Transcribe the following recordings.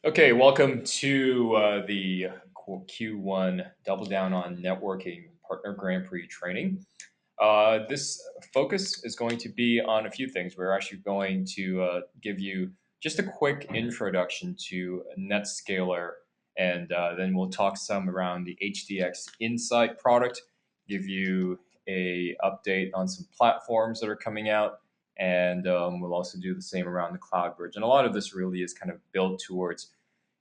Okay, welcome to the Q1 Double Down on Networking Partner Grand Prix training. This focus is going to be on a few things. We're actually going to give you just a quick introduction to NetScaler, and then we'll talk some around the HDX Insight product, give you a update on some platforms that are coming out, and we'll also do the same around the Cloud Bridge. And a lot of this really is kind of built towards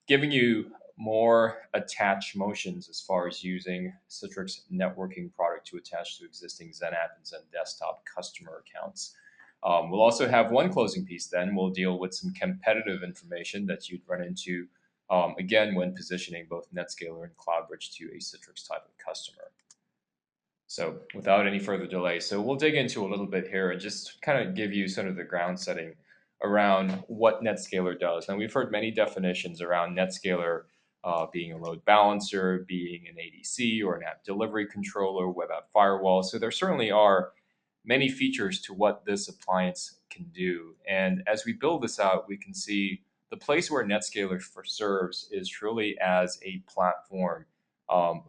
giving you more attach motions as far as using Citrix networking product to attach to existing Zen app and Zen desktop customer accounts. We'll also have one closing piece. Then we'll deal with some competitive information that you'd run into, again, when positioning both NetScaler and CloudBridge to a Citrix type of customer. So without any further delay, so we'll dig into a little bit here and just kind of give you sort of the ground setting around what NetScaler does. Now we've heard many definitions around NetScaler being a load balancer, being an ADC or an app delivery controller, web app firewall. So there certainly are many features to what this appliance can do. And as we build this out, we can see the place where NetScaler serves is truly as a platform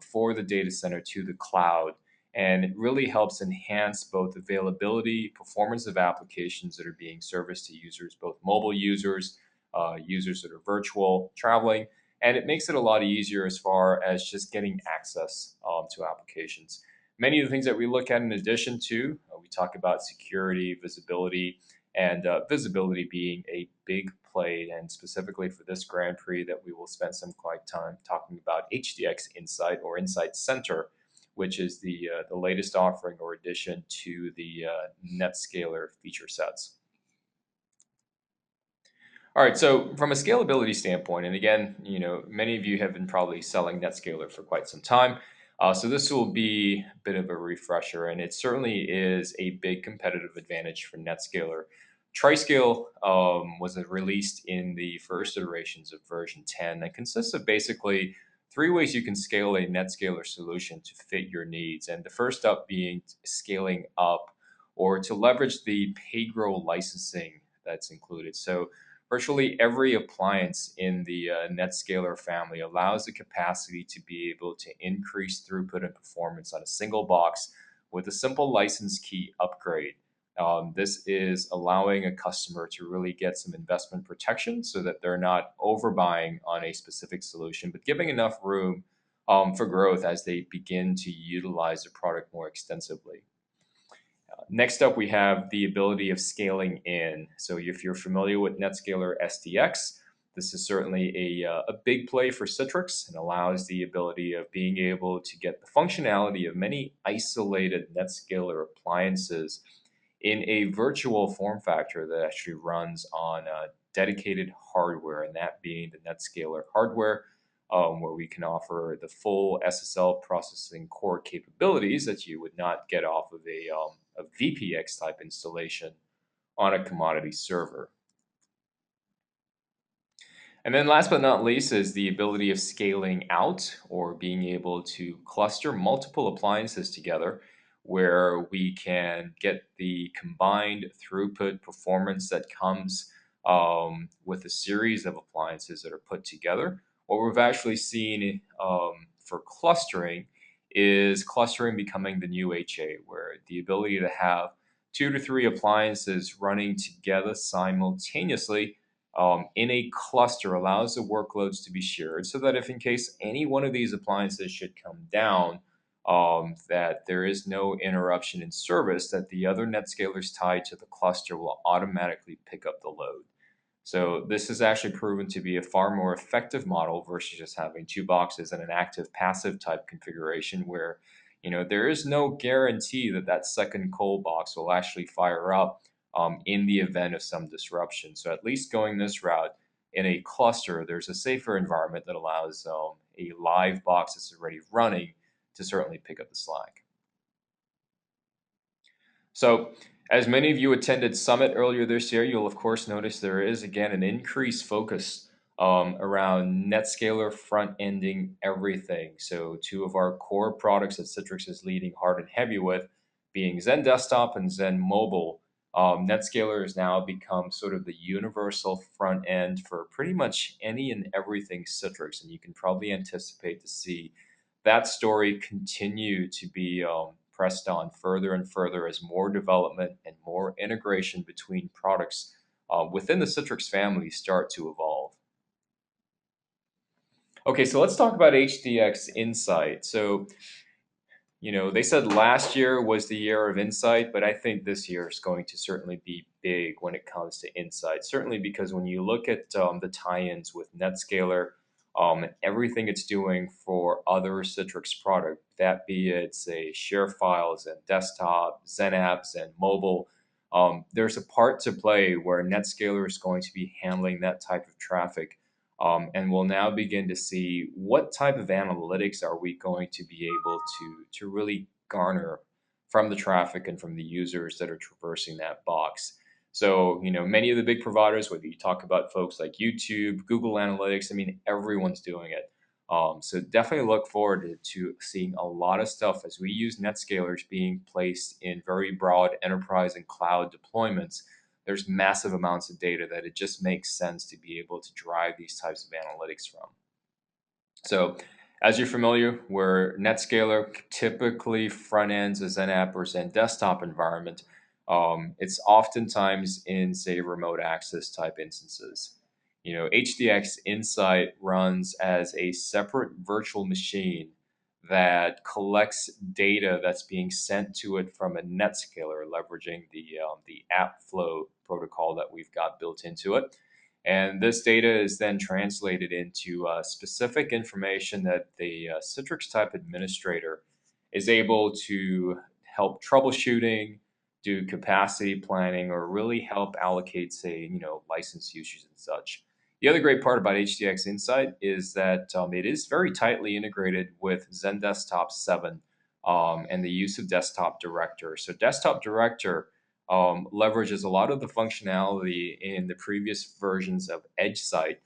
for the data center to the cloud, and it really helps enhance both availability, performance of applications that are being serviced to users, both mobile users, users that are virtual, traveling, and it makes it a lot easier as far as just getting access to applications. Many of the things that we look at in addition to, we talk about security, visibility, and visibility being a big play, and specifically for this Grand Prix that we will spend some quite time talking about HDX Insight or Insight Center, which is the latest offering or addition to the NetScaler feature sets. All right, so from a scalability standpoint, and again, many of you have been probably selling NetScaler for quite some time. So this will be a bit of a refresher, and it certainly is a big competitive advantage for NetScaler. Triscale was released in the first iterations of version 10 that consists of basically three ways you can scale a NetScaler solution to fit your needs. And the first up being scaling up or to leverage the PayGrow licensing that's included. So virtually every appliance in the NetScaler family allows the capacity to be able to increase throughput and performance on a single box with a simple license key upgrade. This is allowing a customer to really get some investment protection so that they're not overbuying on a specific solution, but giving enough room for growth as they begin to utilize the product more extensively. Next up, we have the ability of scaling in. So if you're familiar with NetScaler SDX, this is certainly a big play for Citrix and allows the ability of being able to get the functionality of many isolated NetScaler appliances in a virtual form factor that actually runs on dedicated hardware, and that being the NetScaler hardware, where we can offer the full SSL processing core capabilities that you would not get off of a VPX type installation on a commodity server. And then last but not least is the ability of scaling out or being able to cluster multiple appliances together where we can get the combined throughput performance that comes with a series of appliances that are put together. What we've actually seen for clustering is clustering becoming the new HA, where the ability to have 2 to 3 appliances running together simultaneously in a cluster allows the workloads to be shared so that if in case any one of these appliances should come down, that there is no interruption in service, that the other NetScalers tied to the cluster will automatically pick up the load. So this has actually proven to be a far more effective model versus just having 2 boxes and an active passive type configuration where there is no guarantee that that second cold box will actually fire up in the event of some disruption. So at least going this route in a cluster, there's a safer environment that allows a live box that's already running to certainly pick up the slack. So as many of you attended Summit earlier this year, you'll of course notice there is again an increased focus around NetScaler front-ending everything. So two of our core products that Citrix is leading hard and heavy with being Zen Desktop and Zen Mobile. NetScaler has now become sort of the universal front end for pretty much any and everything Citrix, and you can probably anticipate to see that story continue to be pressed on further and further as more development and more integration between products within the Citrix family start to evolve. Okay, so let's talk about HDX Insight. So they said last year was the year of insight, but I think this year is going to certainly be big when it comes to insight. Certainly because when you look at the tie-ins with NetScaler and everything it's doing for other Citrix product, that be it say share files and desktop, Zen apps and mobile, there's a part to play where NetScaler is going to be handling that type of traffic, and we'll now begin to see what type of analytics are we going to be able to really garner from the traffic and from the users that are traversing that box. So, many of the big providers, whether you talk about folks like YouTube, Google Analytics, I mean, everyone's doing it. So definitely look forward to seeing a lot of stuff as we use NetScalers being placed in very broad enterprise and cloud deployments. There's massive amounts of data that it just makes sense to be able to drive these types of analytics from. So, as you're familiar, where NetScaler typically front ends a Zen app or Zen desktop environment, it's oftentimes in, say, remote access type instances. HDX Insight runs as a separate virtual machine that collects data that's being sent to it from a NetScaler, leveraging the app flow protocol that we've got built into it. And this data is then translated into specific information that the Citrix type administrator is able to help troubleshooting, do capacity planning, or really help allocate, say, license usage and such. The other great part about HDX Insight is that it is very tightly integrated with Zen Desktop 7 and the use of Desktop Director. So, Desktop Director leverages a lot of the functionality in the previous versions of EdgeSight.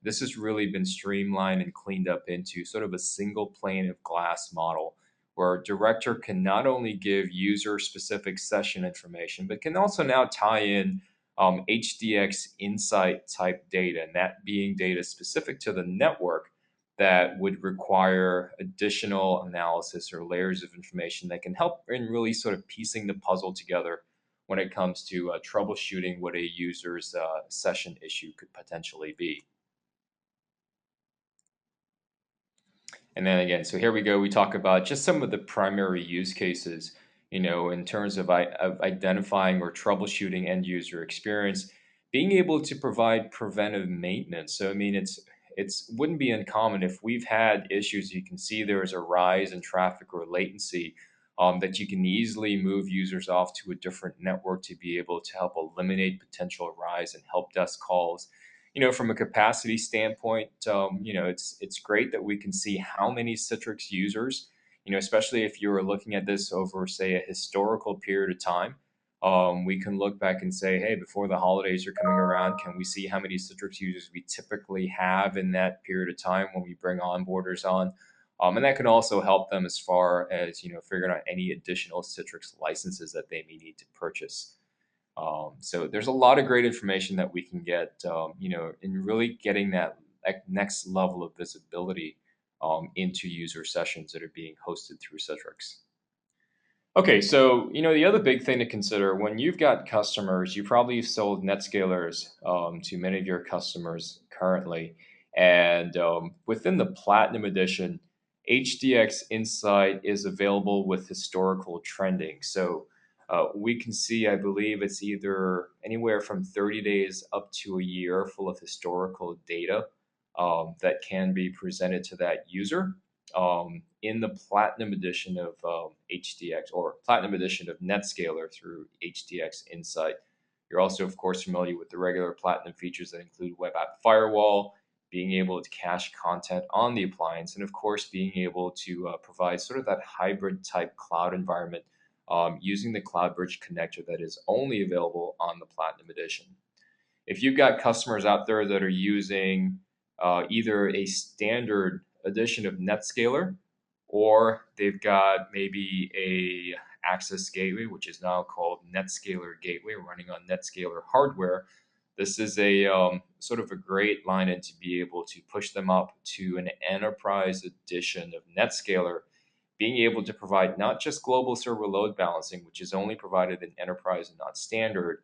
This has really been streamlined and cleaned up into sort of a single pane of glass model where Director can not only give user specific session information, but can also now tie in HDX Insight type data, and that being data specific to the network that would require additional analysis or layers of information that can help in really sort of piecing the puzzle together when it comes to troubleshooting what a user's session issue could potentially be. And then again, so here we go. We talk about just some of the primary use cases, in terms of identifying or troubleshooting end user experience, being able to provide preventive maintenance. So, I mean, it's wouldn't be uncommon if we've had issues. You can see there is a rise in traffic or latency, that you can easily move users off to a different network to be able to help eliminate potential rise in help desk calls. From a capacity standpoint, it's great that we can see how many Citrix users, especially if you were looking at this over, say, a historical period of time. We can look back and say, hey, before the holidays are coming around, can we see how many Citrix users we typically have in that period of time when we bring onboarders on? And that can also help them as far as figuring out any additional Citrix licenses that they may need to purchase. So there's a lot of great information that we can get, in really getting that next level of visibility into user sessions that are being hosted through Citrix. Okay, so the other big thing to consider when you've got customers, you probably sold NetScalers to many of your customers currently, and within the Platinum Edition, HDX Insight is available with historical trending. So we can see, I believe it's either anywhere from 30 days up to a year full of historical data that can be presented to that user in the Platinum Edition of HDX or Platinum Edition of NetScaler through HDX Insight. You're also, of course, familiar with the regular Platinum features that include Web App Firewall, being able to cache content on the appliance, and of course, being able to provide sort of that hybrid type cloud environment using the CloudBridge connector that is only available on the Platinum Edition. If you've got customers out there that are using either a standard edition of NetScaler, or they've got maybe a access gateway, which is now called NetScaler Gateway, running on NetScaler hardware. This is a sort of a great line-in to be able to push them up to an enterprise edition of NetScaler, being able to provide not just global server load balancing, which is only provided in enterprise and not standard,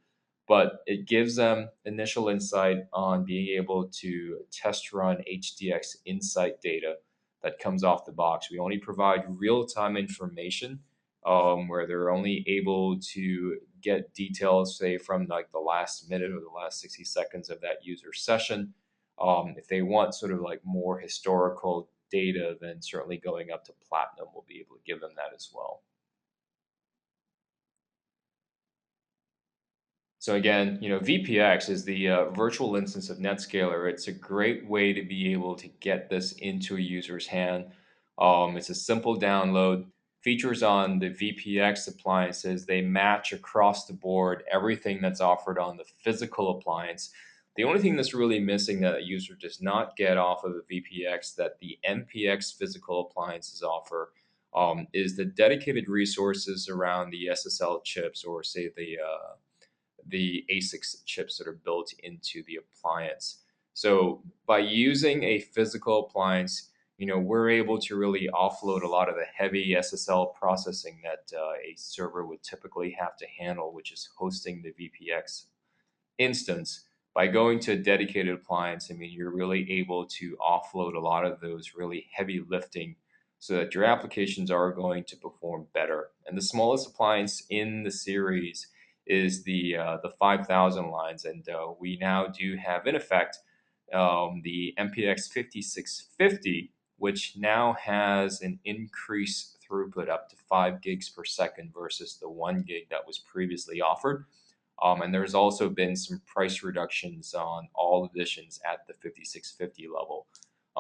but it gives them initial insight on being able to test run HDX insight data that comes off the box. We only provide real time information where they're only able to get details, say, from like the last minute or the last 60 seconds of that user session. If they want sort of like more historical data, then certainly going up to Platinum will be able to give them that as well. So again, VPX is the virtual instance of NetScaler. It's a great way to be able to get this into a user's hand. It's a simple download. Features on the VPX appliances, they match across the board everything that's offered on the physical appliance. The only thing that's really missing that a user does not get off of a VPX that the MPX physical appliances offer is the dedicated resources around the SSL chips, or say the ASICs chips that are built into the appliance. So by using a physical appliance, we're able to really offload a lot of the heavy SSL processing that a server would typically have to handle, which is hosting the VPX instance. By going to a dedicated appliance, I mean, you're really able to offload a lot of those really heavy lifting so that your applications are going to perform better. And the smallest appliance in the series is the 5000 lines, and we now do have in effect the MPX 5650, which now has an increased throughput up to 5 gigs per second versus the 1 gig that was previously offered. And there's also been some price reductions on all editions at the 5650 level.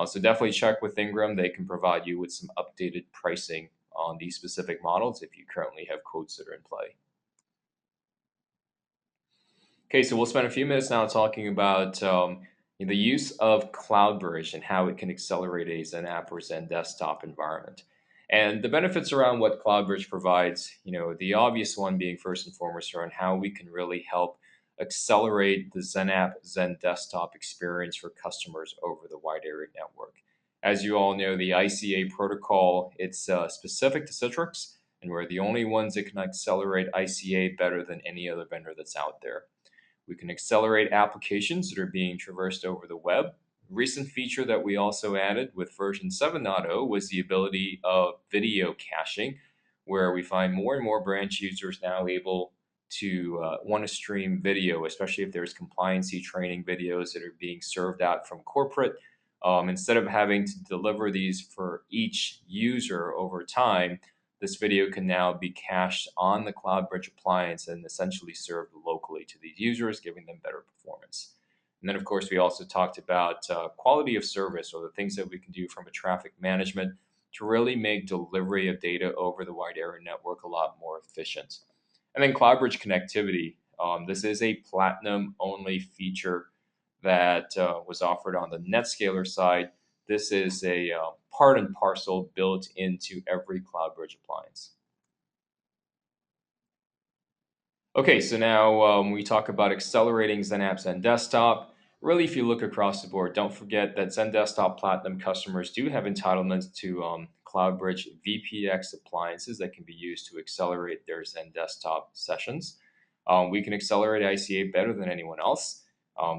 So definitely check with Ingram. They can provide you with some updated pricing on these specific models if you currently have quotes that are in play. Okay, so we'll spend a few minutes now talking about the use of CloudBridge and how it can accelerate a Zen app or Zen desktop environment. And the benefits around what CloudBridge provides, the obvious one being first and foremost around how we can really help accelerate the Zen app, Zen desktop experience for customers over the wide area network. As you all know, the ICA protocol, it's specific to Citrix, and we're the only ones that can accelerate ICA better than any other vendor that's out there. We can accelerate applications that are being traversed over the web. Recent feature that we also added with version 7.0 was the ability of video caching, where we find more and more branch users now able to want to stream video, especially if there's compliancy training videos that are being served out from corporate. Instead of having to deliver these for each user over time, this video can now be cached on the CloudBridge appliance and essentially served locally to these users, giving them better performance. And then, of course, we also talked about quality of service, or the things that we can do from a traffic management to really make delivery of data over the wide area network a lot more efficient. And then CloudBridge connectivity. This is a platinum only feature that was offered on the NetScaler side. This is a part and parcel built into every CloudBridge appliance. Okay, so now we talk about accelerating Zen apps and desktop. Really, if you look across the board, don't forget that Zen Desktop Platinum customers do have entitlements to CloudBridge VPX appliances that can be used to accelerate their Zen Desktop sessions. We can accelerate ICA better than anyone else.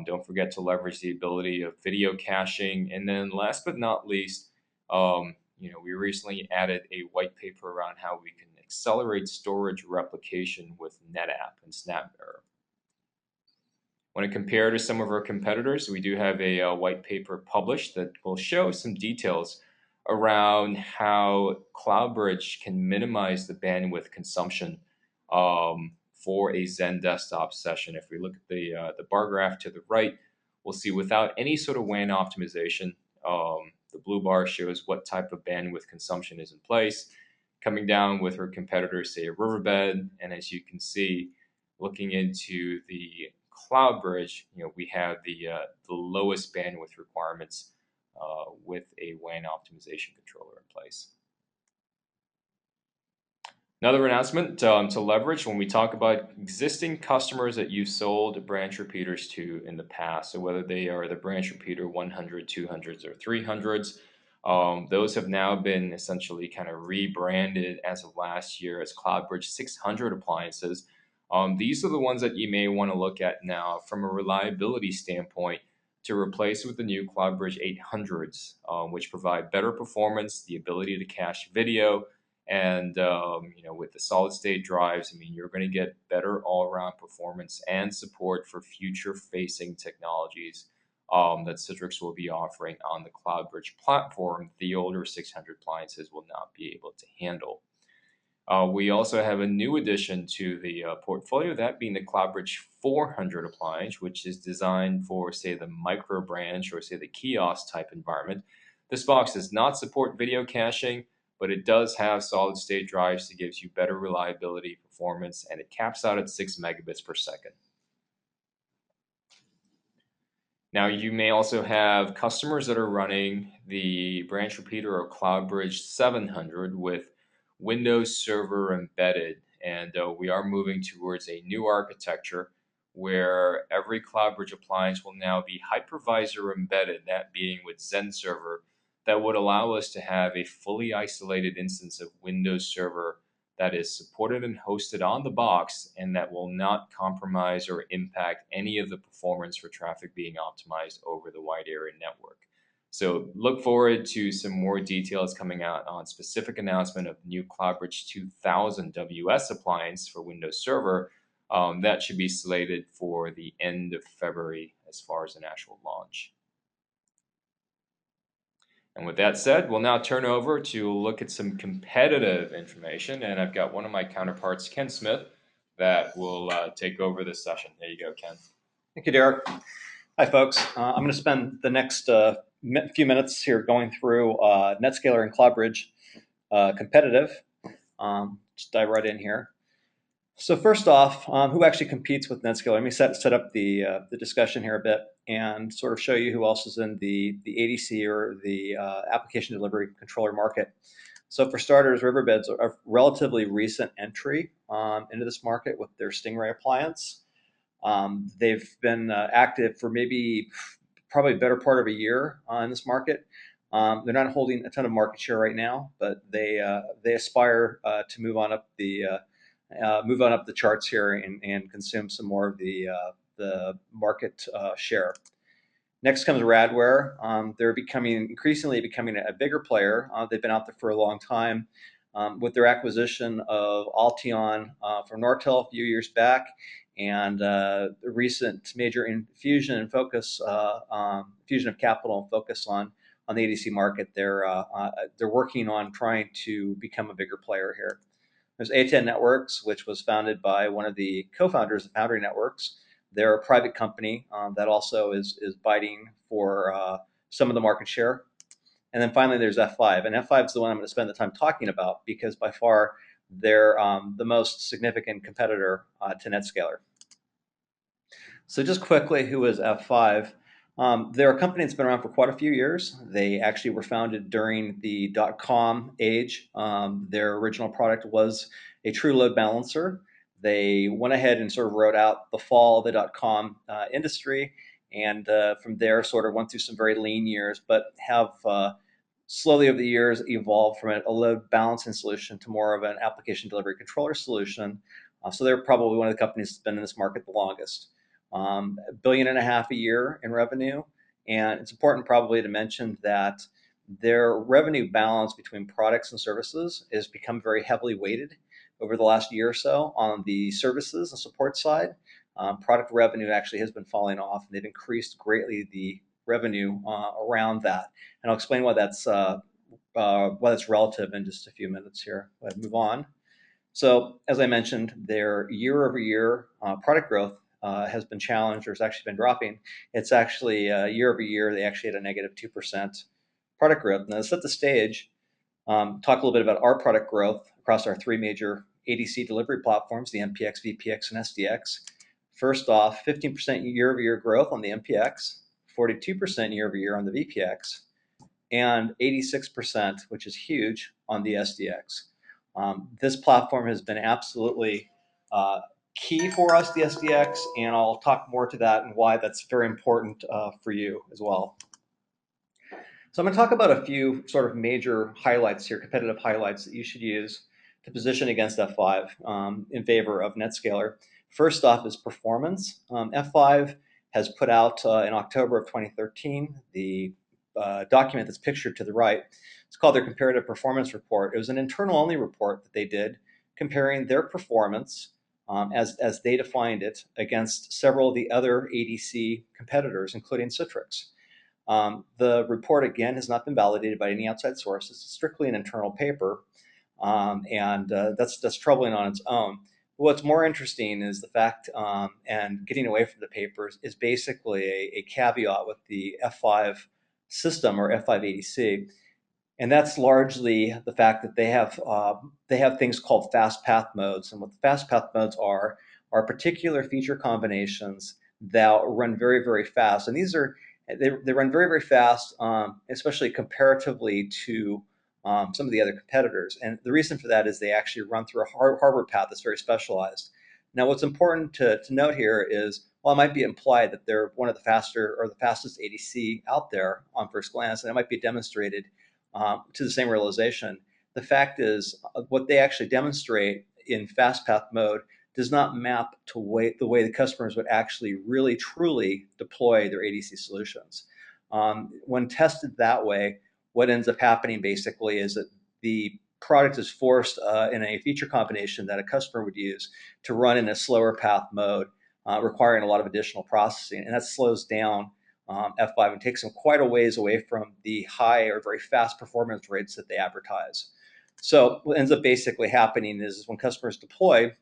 Don't forget to leverage the ability of video caching. And then last but not least, we recently added a white paper around how we can accelerate storage replication with NetApp and SnapMirror. When I compare to some of our competitors, we do have a white paper published that will show some details around how CloudBridge can minimize the bandwidth consumption for a Zen desktop session. If we look at the bar graph to the right, we'll see without any sort of WAN optimization, the blue bar shows what type of bandwidth consumption is in place. Coming down with our competitors, say a Riverbed, and as you can see, looking into the CloudBridge, we have the lowest bandwidth requirements with a WAN optimization controller in place. Another announcement to leverage when we talk about existing customers that you've sold branch repeaters to in the past. So whether they are the branch repeater 100, 200s, or 300s, those have now been essentially kind of rebranded as of last year as CloudBridge 600 appliances. These are the ones that you may want to look at now from a reliability standpoint to replace with the new CloudBridge 800s, which provide better performance, the ability to cache video, and with the solid state drives, I mean, you're going to get better all around performance and support for future facing technologies that Citrix will be offering on the CloudBridge platform. The older 600 appliances will not be able to handle. We also have a new addition to the portfolio, that being the CloudBridge 400 appliance, which is designed for, say, the micro branch or, say, the kiosk type environment. This box does not support video caching, but it does have solid state drives that gives you better reliability, performance, and it caps out at 6 megabits per second. Now, you may also have customers that are running the branch repeater or CloudBridge 700 with Windows Server embedded. And we are moving towards a new architecture where every CloudBridge appliance will now be hypervisor embedded, that being with Zen Server, that would allow us to have a fully isolated instance of Windows Server that is supported and hosted on the box and that will not compromise or impact any of the performance for traffic being optimized over the wide area network. So look forward to some more details coming out on specific announcement of new CloudBridge 2000 WS appliance for Windows Server. That should be slated for the end of February as far as an actual launch. And with that said, we'll now turn over to look at some competitive information. And I've got one of my counterparts, Ken Smith, that will take over this session. There you go, Ken. Thank you, Derek. Hi, folks. I'm going to spend the next few minutes here going through NetScaler and CloudBridge competitive. Just dive right in here. So first off, who actually competes with NetScaler? Let me set up the discussion here a bit and sort of show you who else is in the ADC or the application delivery controller market. So for starters, Riverbed's a relatively recent entry into this market with their Stingray appliance. They've been active for probably a better part of a year in this market. They're not holding a ton of market share right now, but they aspire to move on up the charts here and consume some more of the market share. Next comes Radware. They're increasingly becoming a bigger player. They've been out there for a long time with their acquisition of Alteon from Nortel a few years back, and the recent major infusion and focus, fusion of capital and focus on the ADC market. They're working on trying to become a bigger player here. There's A10 Networks, which was founded by one of the co-founders of Foundry Networks. They're a private company that also is biting for some of the market share. And then finally, there's F5. And F5 is the one I'm going to spend the time talking about because by far they're the most significant competitor to NetScaler. So just quickly, who is F5? They're a company that's been around for quite a few years. They actually were founded during the .com age. Their original product was a true load balancer. They went ahead and sort of rode out the fall of the .com industry, and from there sort of went through some very lean years, but have slowly over the years evolved from a load balancing solution to more of an application delivery controller solution. So they're probably one of the companies that's been in this market the longest. $1.5 billion a year in revenue. And it's important probably to mention that their revenue balance between products and services has become very heavily weighted over the last year or so on the services and support side. Product revenue actually has been falling off, and they've increased greatly the revenue around that. And I'll explain why that's relative in just a few minutes here. Go ahead and move on. So as I mentioned, their year-over-year product growth has been challenged, or has actually been dropping. It's actually year-over-year, they actually had a negative 2% product growth. Now to set the stage, talk a little bit about our product growth across our three major ADC delivery platforms, the MPX, VPX, and SDX. First off, 15% year-over-year growth on the MPX, 42% year-over-year on the VPX, and 86%, which is huge, on the SDX. This platform has been absolutely key for us, the SDX, and I'll talk more to that and why that's very important for you as well. So I'm going to talk about a few sort of major highlights here, competitive highlights that you should use to position against F5 in favor of NetScaler. First off is performance. F5 has put out in October of 2013 the document that's pictured to the right. It's called their Comparative Performance Report. It was an internal-only report that they did comparing their performance as they defined it against several of the other ADC competitors, including Citrix. The report, again, has not been validated by any outside sources. It's strictly an internal paper, and that's troubling on its own. What's more interesting is the fact, and getting away from the papers, is basically a caveat with the F5 system or F5 ADC, and that's largely the fact that they have things called fast path modes, and what the fast path modes are particular feature combinations that run very, very fast, and they run very, very fast, especially comparatively to some of the other competitors. And the reason for that is they actually run through a hardware path that's very specialized. Now, what's important to note here is, while it might be implied that they're one of the faster or the fastest ADC out there on first glance, and it might be demonstrated to the same realization, the fact is what they actually demonstrate in fast path mode does not map to the way the customers would actually really truly deploy their ADC solutions. When tested that way, what ends up happening basically is that the product is forced in a feature combination that a customer would use to run in a slower path mode, requiring a lot of additional processing, and that slows down F5 and takes them quite a ways away from the high or very fast performance rates that they advertise. So what ends up basically happening is when customers deploy,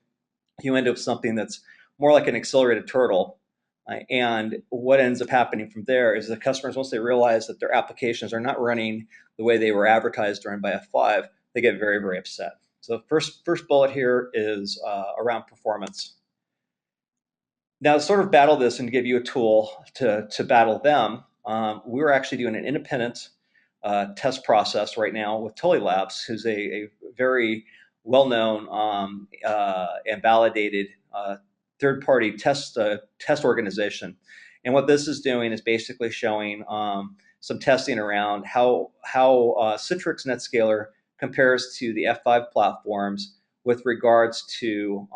you end up with something that's more like an accelerated turtle. And what ends up happening from there is the customers, once they realize that their applications are not running the way they were advertised or run by F5, they get very, very upset. So the first bullet here is around performance. Now, to sort of battle this and to give you a tool to battle them, we're actually doing an independent test process right now with Tully Labs, who's a very well-known and validated third-party test organization. And what this is doing is basically showing some testing around how Citrix NetScaler compares to the F5 platforms with regards to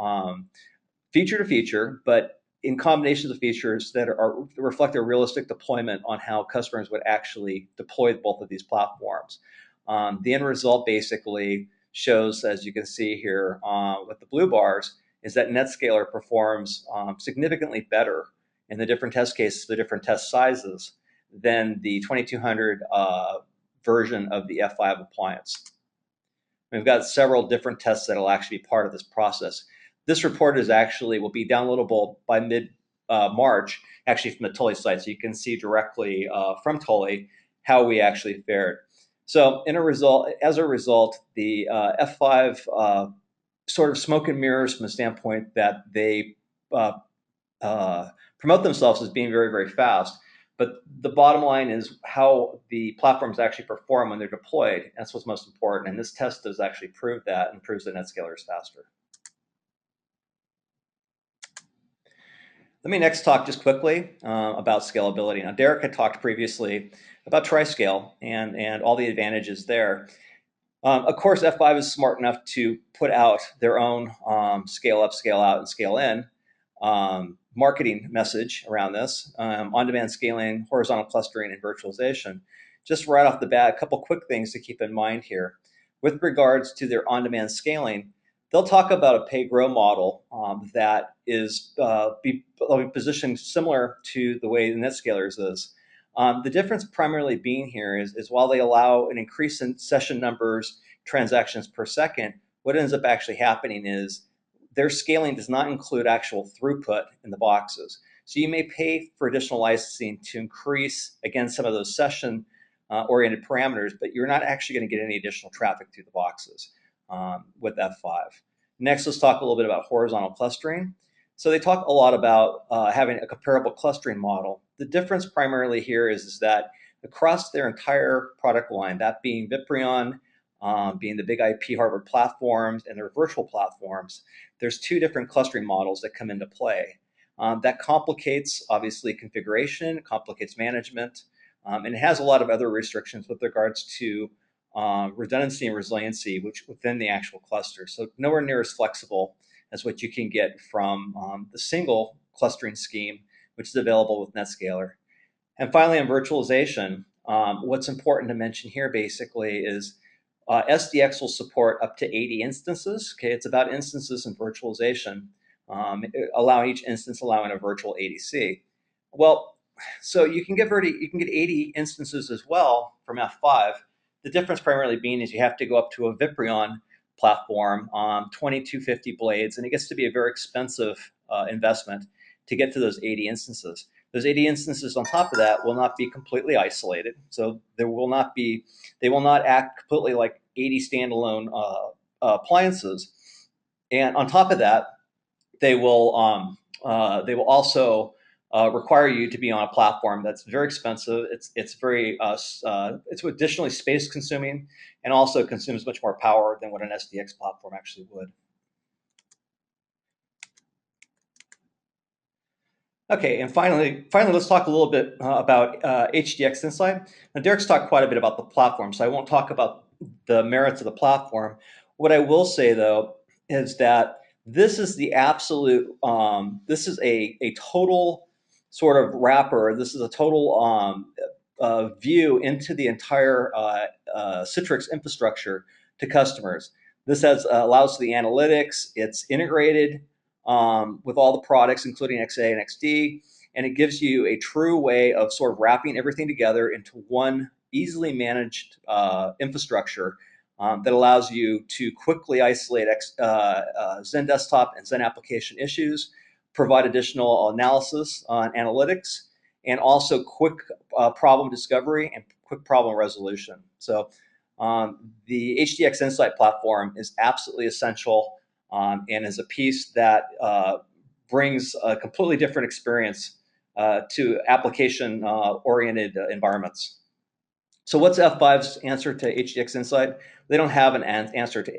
feature to feature, but in combinations of features that reflect a realistic deployment on how customers would actually deploy both of these platforms. The end result basically shows, as you can see here with the blue bars, is that NetScaler performs significantly better in the different test cases, the different test sizes, than the 2200 version of the F5 appliance. We've got several different tests that will actually be part of this process. This report will be downloadable by mid-March, actually from the Tully site, so you can see directly from Tully how we actually fared. So as a result, the F5 sort of smoke and mirrors from the standpoint that they promote themselves as being very, very fast. But the bottom line is how the platforms actually perform when they're deployed. That's what's most important. And this test does actually prove that and proves that NetScaler is faster. Let me next talk just quickly about scalability. Now, Derek had talked previously about Triscale and all the advantages there. Of course, F5 is smart enough to put out their own scale up, scale out, and scale in marketing message around this, on-demand scaling, horizontal clustering, and virtualization. Just right off the bat, a couple quick things to keep in mind here. With regards to their on-demand scaling, they'll talk about a pay-grow model that is be positioned similar to the way the NetScaler's is. The difference primarily being here is while they allow an increase in session numbers, transactions per second, what ends up actually happening is their scaling does not include actual throughput in the boxes. So you may pay for additional licensing to increase, again, some of those session oriented parameters, but you're not actually going to get any additional traffic through the boxes with F5. Next, let's talk a little bit about horizontal clustering. So they talk a lot about having a comparable clustering model. The difference primarily here is that across their entire product line, that being Viprion, being the big IP hardware platforms and their virtual platforms, there's two different clustering models that come into play. That complicates, obviously, configuration, complicates management, and it has a lot of other restrictions with regards to redundancy and resiliency, which within the actual cluster. So nowhere near as flexible as what you can get from the single clustering scheme, which is available with NetScaler. And finally, on virtualization, what's important to mention here basically is SDX will support up to 80 instances. Okay, it's about instances and virtualization, allowing each instance allowing a virtual ADC. Well, so you can get 80 instances as well from F5. The difference primarily being is you have to go up to a Viprion platform, 2250 blades, and it gets to be a very expensive investment to get to those 80 instances. Those 80 instances on top of that will not be completely isolated. So they will not act completely like 80 standalone appliances. And on top of that, they will also require you to be on a platform that's very expensive. It's additionally space consuming, and also consumes much more power than what an SDX platform actually would. Okay, and finally, let's talk a little bit about HDX Insight. Now, Derek's talked quite a bit about the platform, so I won't talk about the merits of the platform. What I will say, though, is that this is the absolute, this is a total sort of wrapper. This is a total view into the entire Citrix infrastructure to customers. This allows the analytics. It's integrated with all the products, including XA and XD, and it gives you a true way of sort of wrapping everything together into one easily managed infrastructure that allows you to quickly isolate Zen desktop and Zen application issues, provide additional analysis on analytics, and also quick problem discovery and quick problem resolution. So the HDX Insight platform is absolutely essential and is a piece that brings a completely different experience to application-oriented environments. So what's F5's answer to HDX Insight? They don't have an answer to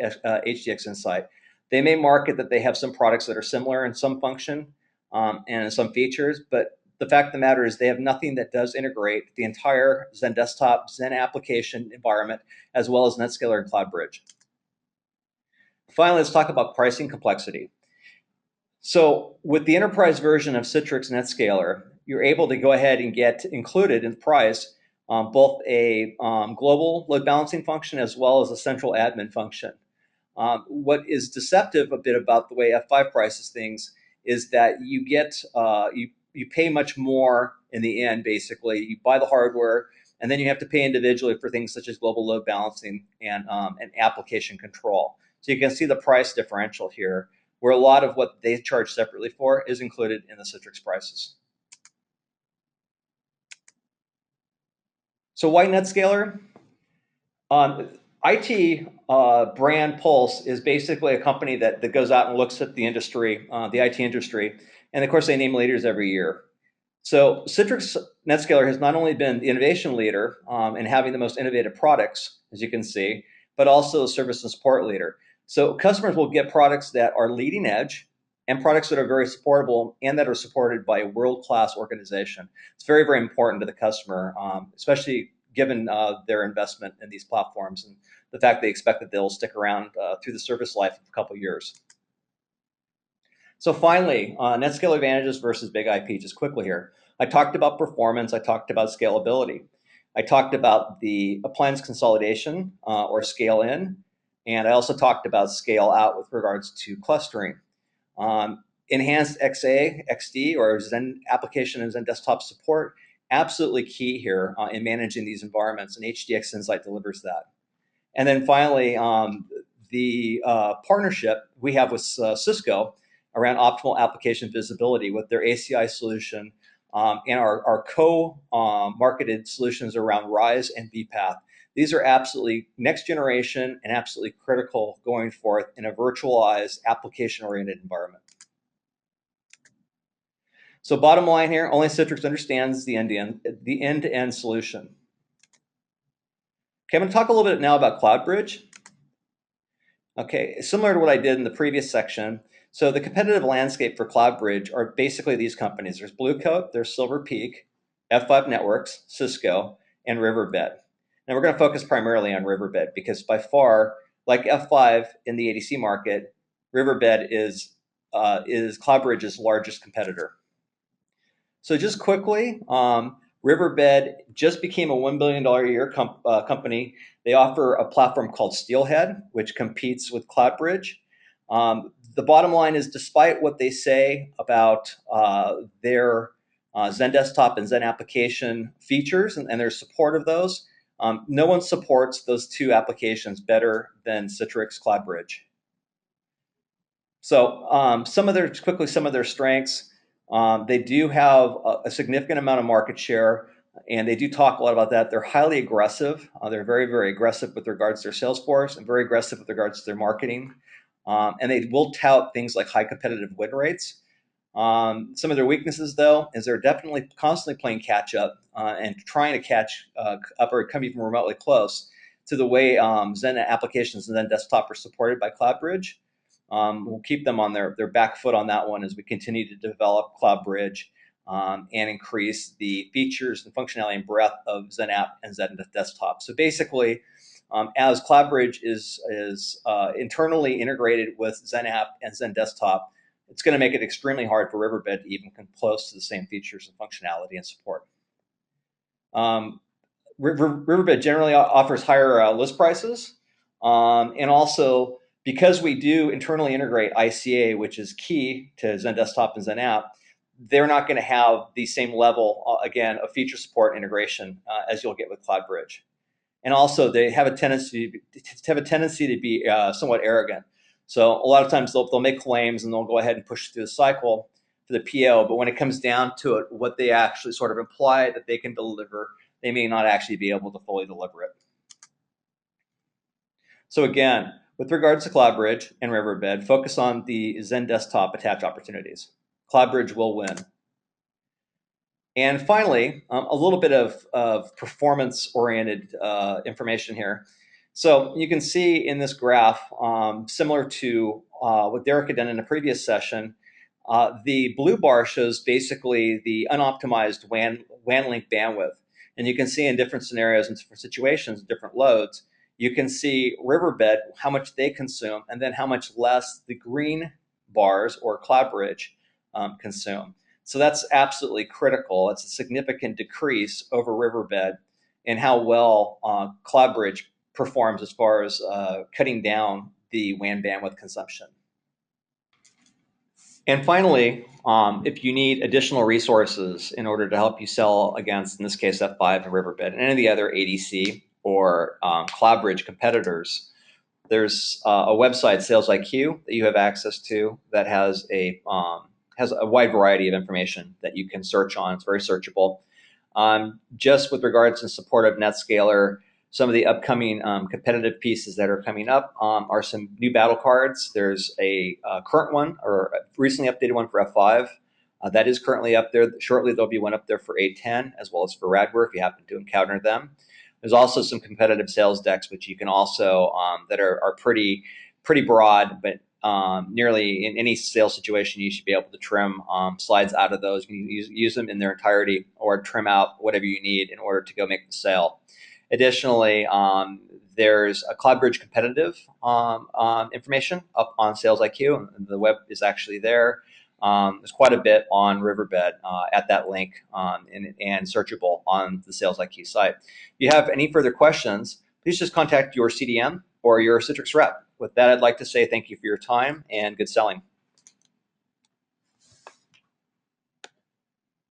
HDX Insight. They may market that they have some products that are similar in some function and in some features, but the fact of the matter is they have nothing that does integrate the entire Zen desktop, Zen application environment, as well as NetScaler and CloudBridge. Finally, let's talk about pricing complexity. So with the enterprise version of Citrix NetScaler, you're able to go ahead and get included in the price both a global load balancing function as well as a central admin function. What is deceptive a bit about the way F5 prices things is that you get you pay much more in the end. Basically, you buy the hardware, and then you have to pay individually for things such as global load balancing and application control. So you can see the price differential here, where a lot of what they charge separately for is included in the Citrix prices. So why NetScaler? IT brand Pulse is basically a company that goes out and looks at the industry, the IT industry, and of course they name leaders every year. So Citrix NetScaler has not only been the innovation leader in having the most innovative products, as you can see, but also a service and support leader. So customers will get products that are leading edge and products that are very supportable and that are supported by a world-class organization. It's very, very important to the customer, especially given their investment in these platforms and the fact they expect that they'll stick around through the service life of a couple of years. So finally, NetScaler advantages versus big IP, just quickly here. I talked about performance, I talked about scalability. I talked about the appliance consolidation or scale in, and I also talked about scale out with regards to clustering. Enhanced XA, XD, or Zen application and Zen desktop support, absolutely key here in managing these environments, and HDX Insight delivers that. And then finally, the partnership we have with Cisco around optimal application visibility with their ACI solution and our co-marketed solutions around RISE and VPath. These are absolutely next generation and absolutely critical going forth in a virtualized application-oriented environment. So bottom line here, only Citrix understands the end-to-end solution. Okay, I'm going to talk a little bit now about CloudBridge. Okay, similar to what I did in the previous section. So the competitive landscape for CloudBridge are basically these companies. There's Bluecoat, there's Silver Peak, F5 Networks, Cisco, and Riverbed. Now we're going to focus primarily on Riverbed because by far, like F5 in the ADC market, Riverbed is CloudBridge's largest competitor. So just quickly, Riverbed just became a $1 billion a year company. They offer a platform called Steelhead, which competes with CloudBridge. The bottom line is, despite what they say about their Zen Desktop and Zen application features and their support of those, no one supports those two applications better than Citrix CloudBridge. So some of their strengths. They do have a significant amount of market share, and they do talk a lot about that. They're highly aggressive. They're very, very aggressive with regards to their sales force and very aggressive with regards to their marketing. And they will tout things like high competitive win rates. Some of their weaknesses, though, is they're definitely constantly playing catch up and trying to catch up or come even remotely close to the way Zen applications and Zen Desktop are supported by CloudBridge. We'll keep them on their back foot on that one as we continue to develop CloudBridge and increase the features and functionality and breadth of Zen App and Zen Desktop. So basically, as CloudBridge is internally integrated with Zen App and Zen Desktop, it's going to make it extremely hard for Riverbed to even come close to the same features and functionality and support. Riverbed generally offers higher list prices, and also because we do internally integrate ICA, which is key to Zen Desktop and Zen App, they're not going to have the same level, again, of feature support integration as you'll get with CloudBridge. And also, they have a tendency to be somewhat arrogant. So a lot of times they'll make claims and they'll go ahead and push through the cycle for the PO. But when it comes down to it, what they actually sort of imply that they can deliver, they may not actually be able to fully deliver it. So again, with regards to CloudBridge and Riverbed, focus on the Zen Desktop attach opportunities. CloudBridge will win. And finally, a little bit of performance-oriented information here. So you can see in this graph, similar to what Derek had done in a previous session, the blue bar shows basically the unoptimized WAN link bandwidth. And you can see in different scenarios and different situations, different loads, you can see Riverbed, how much they consume, and then how much less the green bars or CloudBridge consume. So that's absolutely critical. It's a significant decrease over Riverbed in how well CloudBridge performs as far as cutting down the WAN bandwidth consumption. And finally, if you need additional resources in order to help you sell against, in this case, F5 and Riverbed and any of the other ADC or CloudBridge competitors, there's a website, Sales IQ, that you have access to that has a wide variety of information that you can search on. It's very searchable. Just with regards to support of NetScaler, some of the upcoming competitive pieces that are coming up are some new battle cards. There's a current one or a recently updated one for F5 that is currently up there. Shortly, there'll be one up there for A10 as well as for Radware if you happen to encounter them. There's also some competitive sales decks which you can also that are pretty broad, but nearly in any sales situation, you should be able to trim slides out of those. You can use them in their entirety or trim out whatever you need in order to go make the sale. Additionally, there's a CloudBridge competitive information up on Sales IQ, and the web is actually there. There's quite a bit on Riverbed at that link and searchable on the Sales IQ site. If you have any further questions, please just contact your CDM or your Citrix rep. With that, I'd like to say thank you for your time and good selling.